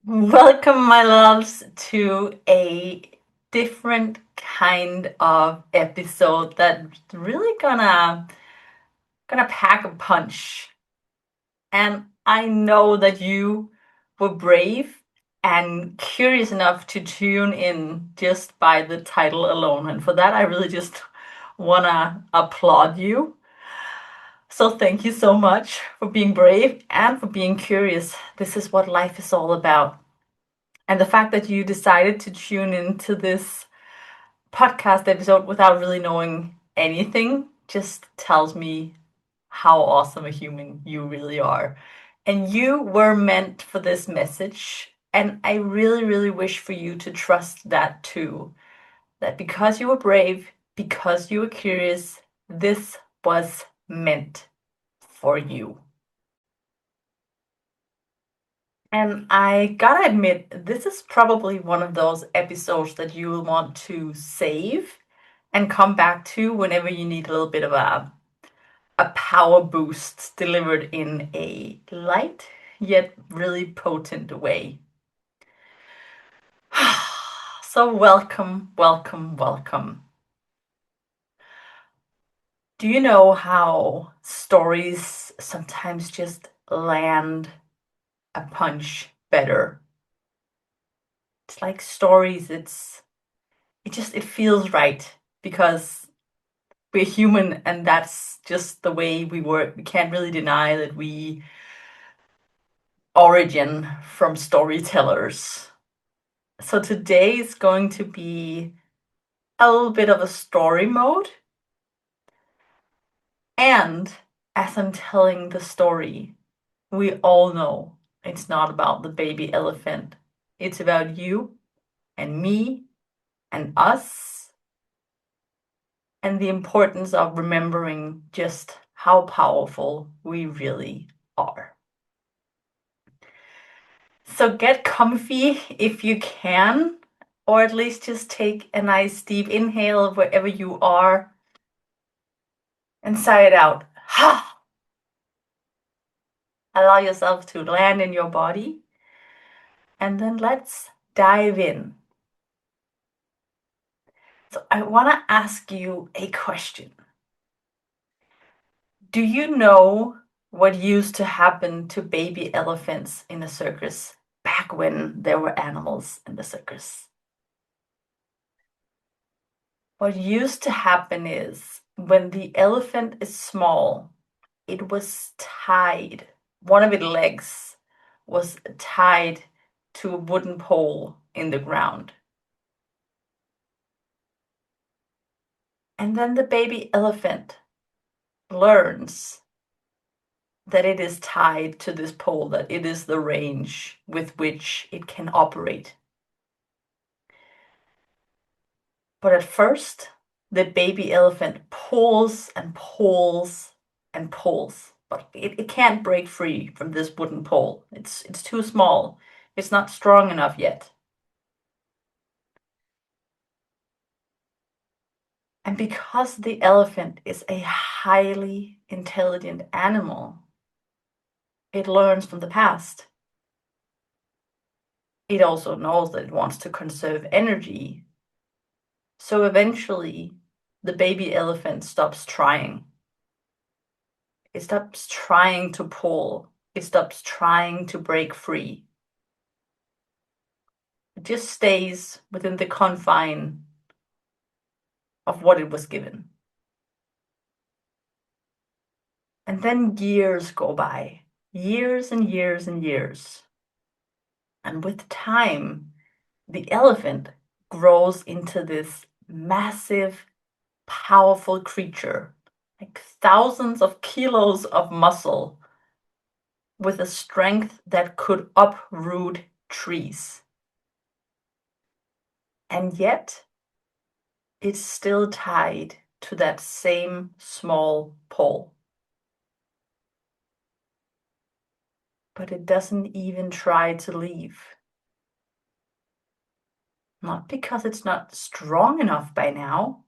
Welcome, my loves, to a different kind of episode that's really gonna pack a punch. And I know that you were brave and curious enough to tune in just by the title alone. And for that, I really just wanna applaud you. So thank you so much for being brave and for being curious. This is what life is all about. And the fact that you decided to tune into this podcast episode without really knowing anything just tells me how awesome a human you really are. And you were meant for this message. And I really, really wish for you to trust that too. That because you were brave, because you were curious, this was meant for you. And I gotta admit, this is probably one of those episodes that you will want to save and come back to whenever you need a little bit of a power boost delivered in a light yet really potent way. So welcome, welcome, welcome. Do you know how stories sometimes just land a punch better? It's like stories, it feels right because we're human and that's just the way we work. We can't really deny that we origin from storytellers. So today is going to be a little bit of a story mode. And as I'm telling the story, we all know it's not about the baby elephant. It's about you and me and us and the importance of remembering just how powerful we really are. So get comfy if you can, or at least just take a nice deep inhale wherever you are and sigh it out. Ha! Allow yourself to land in your body, and then let's dive in. So I want to ask you a question. Do you know what used to happen to baby elephants in a circus back when there were animals in the circus? What used to happen is when the elephant is small, it was tied. One of its legs was tied to a wooden pole in the ground. And then the baby elephant learns that it is tied to this pole, that it is the range with which it can operate. But at first, the baby elephant pulls and pulls and pulls, but it can't break free from this wooden pole. It's too small. It's not strong enough yet. And because the elephant is a highly intelligent animal, it learns from the past. It also knows that it wants to conserve energy. So eventually, the baby elephant stops trying. It stops trying to pull. It stops trying to break free. It just stays within the confine of what it was given. And then years go by. Years and years and years. And with time, the elephant grows into this massive, powerful creature, like thousands of kilos of muscle, with a strength that could uproot trees. And yet, it's still tied to that same small pole. But it doesn't even try to leave. Not because it's not strong enough by now,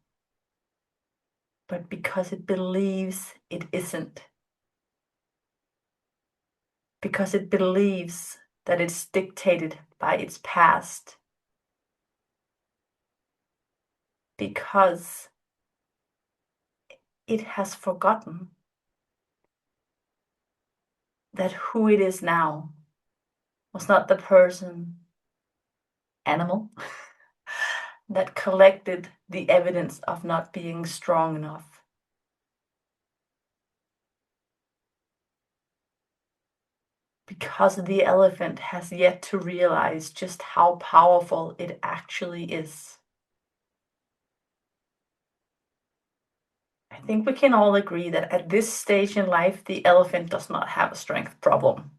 but because it believes it isn't. Because it believes that it's dictated by its past because it has forgotten that who it is now was not the person, animal, that collected the evidence of not being strong enough. Because the elephant has yet to realize just how powerful it actually is. I think we can all agree that at this stage in life, the elephant does not have a strength problem.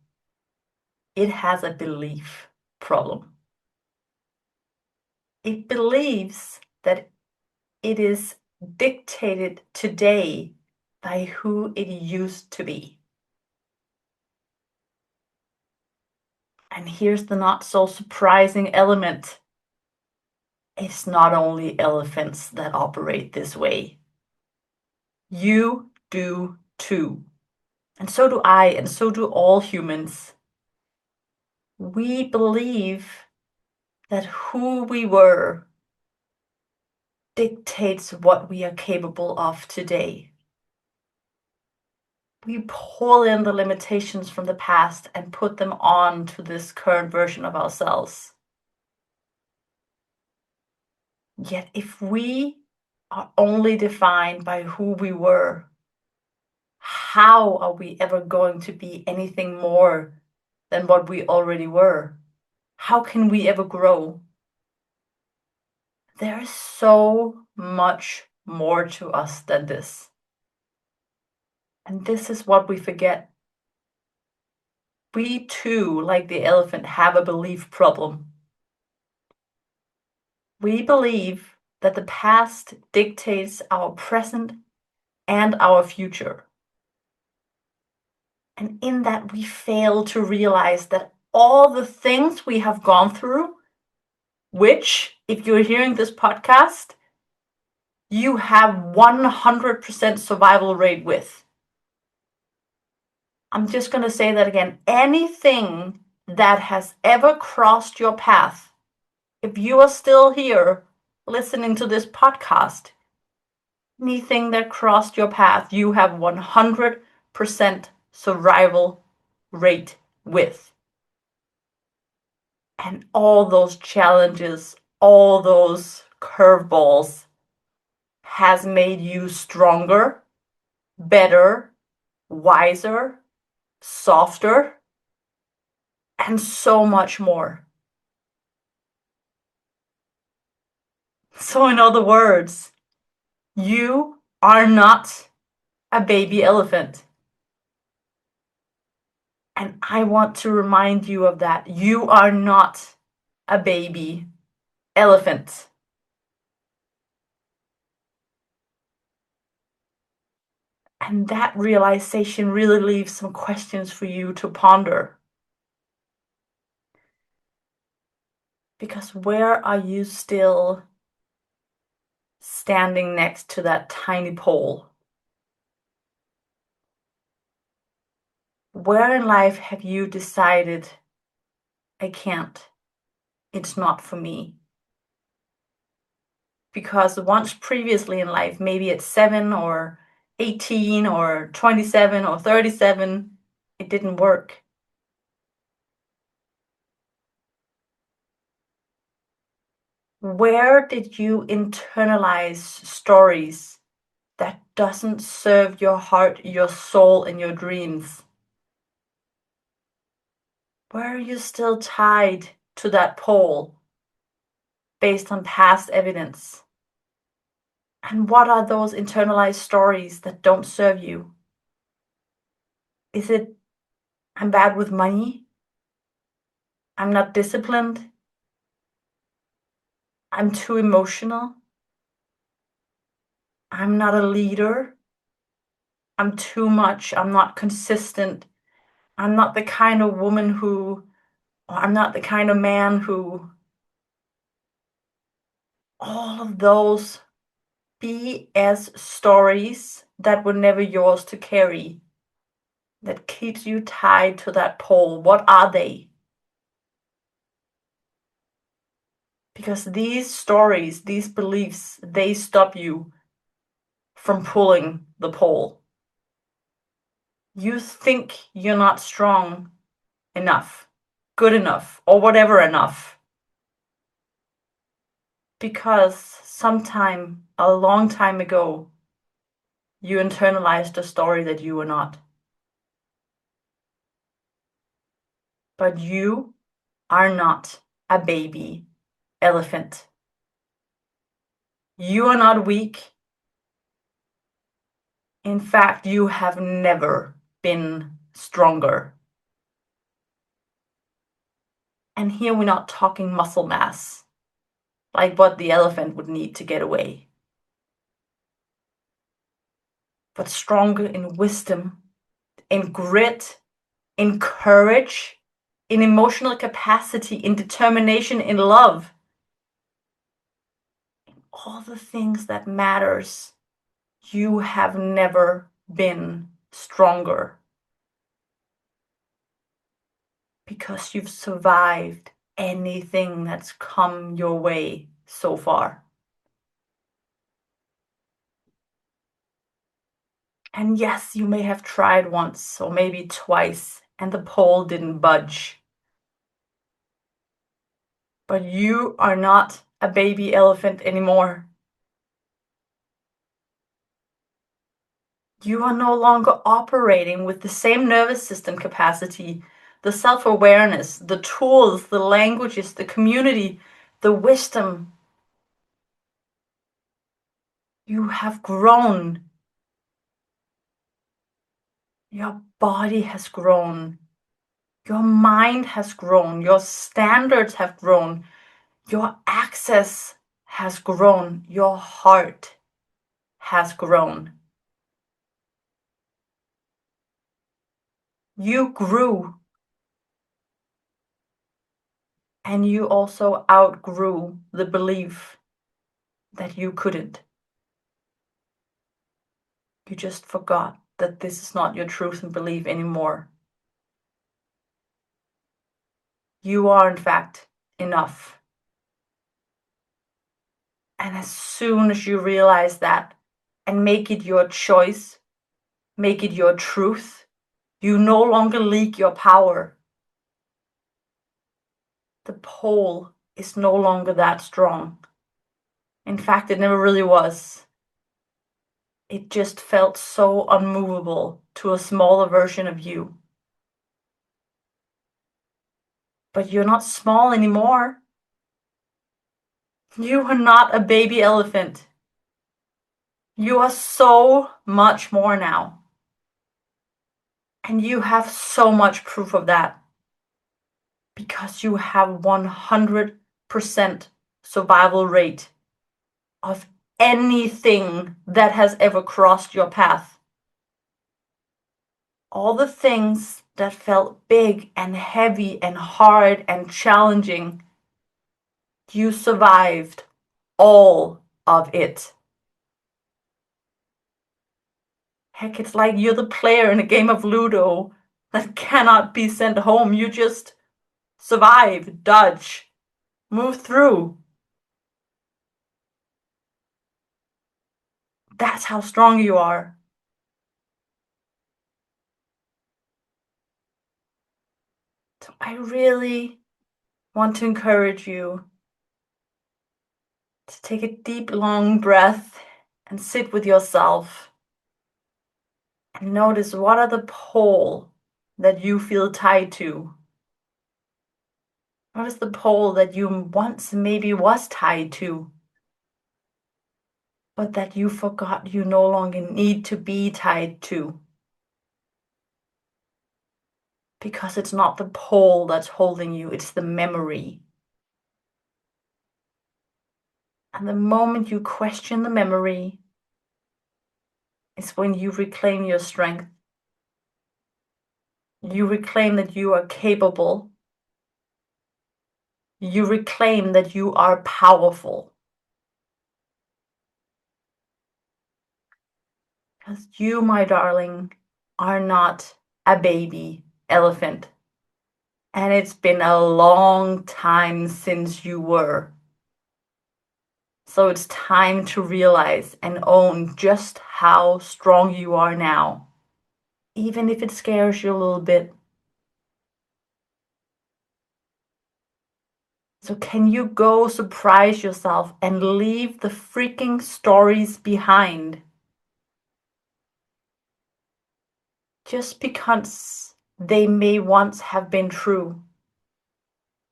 It has a belief problem. It believes that it is dictated today by who it used to be. And here's the not so surprising element. It's not only elephants that operate this way. You do too. And so do I, and so do all humans. We believe that who we were dictates what we are capable of today. We pull in the limitations from the past and put them on to this current version of ourselves. Yet if we are only defined by who we were, how are we ever going to be anything more than what we already were? How can we ever grow? There is so much more to us than this. And this is what we forget. We too, like the elephant, have a belief problem. We believe that the past dictates our present and our future. And in that, we fail to realize that all the things we have gone through, which, if you're hearing this podcast, you have 100% survival rate with. I'm just going to say that again. Anything that has ever crossed your path, if you are still here listening to this podcast, anything that crossed your path, you have 100% survival rate with. And all those challenges, all those curveballs has made you stronger, better, wiser, softer, and so much more. So in other words, you are not a baby elephant. And I want to remind you of that. You are not a baby elephant. And that realization really leaves some questions for you to ponder. Because where are you still standing next to that tiny pole? Where in life have you decided, I can't, it's not for me? Because once previously in life, maybe at 7 or 18 or 27 or 37, it didn't work. Where did you internalize stories that doesn't serve your heart, your soul, and your dreams? Where are you still tied to that pole based on past evidence? And what are those internalized stories that don't serve you? Is it, I'm bad with money? I'm not disciplined? I'm too emotional? I'm not a leader? I'm too much? I'm not consistent? I'm not the kind of woman who, or I'm not the kind of man who, all of those BS stories that were never yours to carry, that keeps you tied to that pole. What are they? Because these stories, these beliefs, they stop you from pulling the pole. You think you're not strong enough, good enough, or whatever enough. Because sometime, a long time ago, you internalized a story that you were not. But you are not a baby elephant. You are not weak. In fact, you have never been stronger. And here we're not talking muscle mass, like what the elephant would need to get away, but stronger in wisdom, in grit, in courage, in emotional capacity, in determination, in love. All the things that matters. You have never been stronger because you've survived anything that's come your way so far. And yes, you may have tried once or maybe twice and the pole didn't budge. But you are not a baby elephant anymore. You are no longer operating with the same nervous system capacity, the self-awareness, the tools, the languages, the community, the wisdom. You have grown. Your body has grown. Your mind has grown. Your standards have grown. Your access has grown. Your heart has grown. You grew. And you also outgrew the belief that you couldn't. You just forgot that this is not your truth and belief anymore. You are, in fact, enough. And as soon as you realize that and make it your choice, make it your truth, you no longer leak your power. The pole is no longer that strong. In fact, it never really was. It just felt so unmovable to a smaller version of you. But you're not small anymore. You are not a baby elephant. You are so much more now. And you have so much proof of that. Because you have 100% survival rate of anything that has ever crossed your path. All the things that felt big and heavy and hard and challenging, you survived all of it. Heck, it's like you're the player in a game of Ludo that cannot be sent home. You just survive, dodge, move through. That's how strong you are. So I really want to encourage you to take a deep, long breath and sit with yourself and notice what are the pole that you feel tied to. What is the pole that you once maybe was tied to, but that you forgot you no longer need to be tied to? Because it's not the pole that's holding you, it's the memory. And the moment you question the memory is when you reclaim your strength. You reclaim that you are capable. You reclaim that you are powerful. Because you, my darling, are not a baby elephant. And it's been a long time since you were. So it's time to realize and own just how strong you are now, even if it scares you a little bit. So can you go surprise yourself and leave the freaking stories behind? Just because they may once have been true,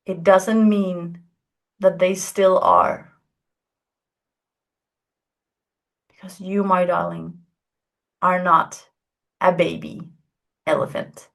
it doesn't mean that they still are. Because you, my darling, are not a baby elephant.